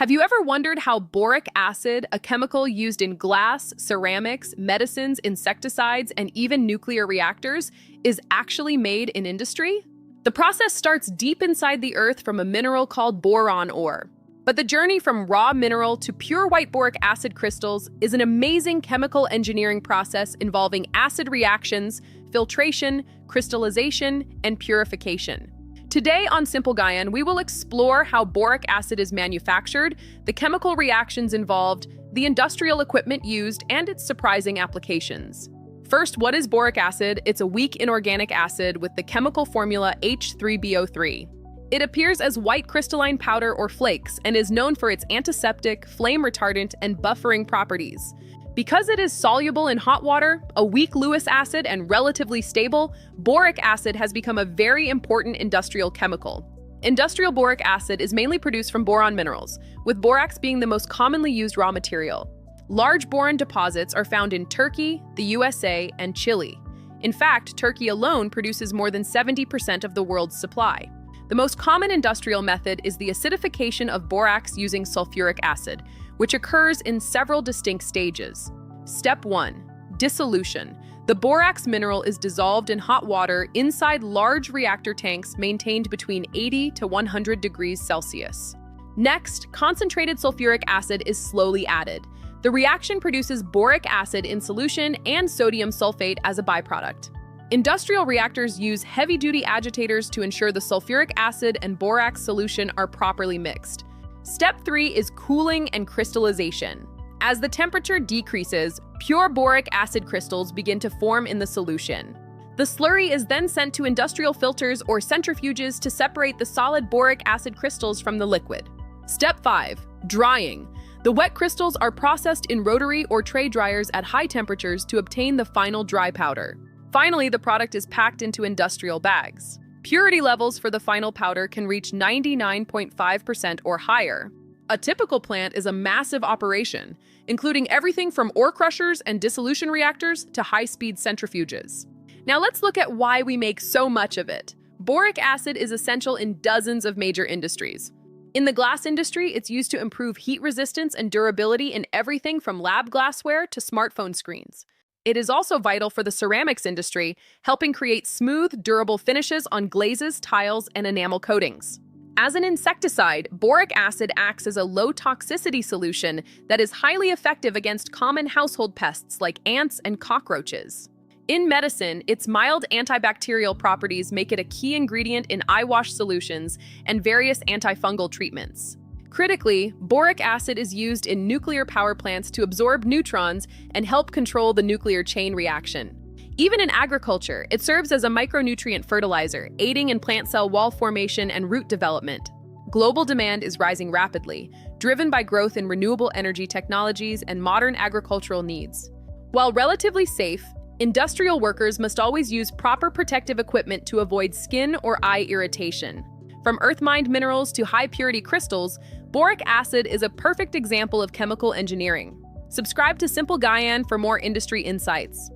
Have you ever wondered how boric acid, a chemical used in glass, ceramics, medicines, insecticides, and even nuclear reactors, is actually made in industry? The process starts deep inside the earth from a mineral called boron ore. But the journey from raw mineral to pure white boric acid crystals is an amazing chemical engineering process involving acid reactions, filtration, crystallization, and purification. Today on Simple Gaian, we will explore how boric acid is manufactured, the chemical reactions involved, the industrial equipment used, and its surprising applications. First, what is boric acid? It's a weak inorganic acid with the chemical formula H3BO3. It appears as white crystalline powder or flakes and is known for its antiseptic, flame retardant, and buffering properties. Because it is soluble in hot water, a weak Lewis acid, and relatively stable, boric acid has become a very important industrial chemical. Industrial boric acid is mainly produced from boron minerals, with borax being the most commonly used raw material. Large boron deposits are found in Turkey, the USA, and Chile. In fact, Turkey alone produces more than 70% of the world's supply. The most common industrial method is the acidification of borax using sulfuric acid, which occurs in several distinct stages. Step 1. Dissolution. The borax mineral is dissolved in hot water inside large reactor tanks maintained between 80 to 100 degrees Celsius. Next, concentrated sulfuric acid is slowly added. The reaction produces boric acid in solution and sodium sulfate as a byproduct. Industrial reactors use heavy-duty agitators to ensure the sulfuric acid and borax solution are properly mixed. Step 3 is cooling and crystallization. As the temperature decreases, pure boric acid crystals begin to form in the solution. The slurry is then sent to industrial filters or centrifuges to separate the solid boric acid crystals from the liquid. Step 5. Drying. The wet crystals are processed in rotary or tray dryers at high temperatures to obtain the final dry powder. Finally, the product is packed into industrial bags. Purity levels for the final powder can reach 99.5% or higher. A typical plant is a massive operation, including everything from ore crushers and dissolution reactors to high-speed centrifuges. Now let's look at why we make so much of it. Boric acid is essential in dozens of major industries. In the glass industry, it's used to improve heat resistance and durability in everything from lab glassware to smartphone screens. It is also vital for the ceramics industry, helping create smooth, durable finishes on glazes, tiles, and enamel coatings. As an insecticide, boric acid acts as a low-toxicity solution that is highly effective against common household pests like ants and cockroaches. In medicine, its mild antibacterial properties make it a key ingredient in eye wash solutions and various antifungal treatments. Critically, boric acid is used in nuclear power plants to absorb neutrons and help control the nuclear chain reaction. Even in agriculture, it serves as a micronutrient fertilizer, aiding in plant cell wall formation and root development. Global demand is rising rapidly, driven by growth in renewable energy technologies and modern agricultural needs. While relatively safe, industrial workers must always use proper protective equipment to avoid skin or eye irritation. From earth-mined minerals to high-purity crystals, boric acid is a perfect example of chemical engineering. Subscribe to Simple Gaian for more industry insights.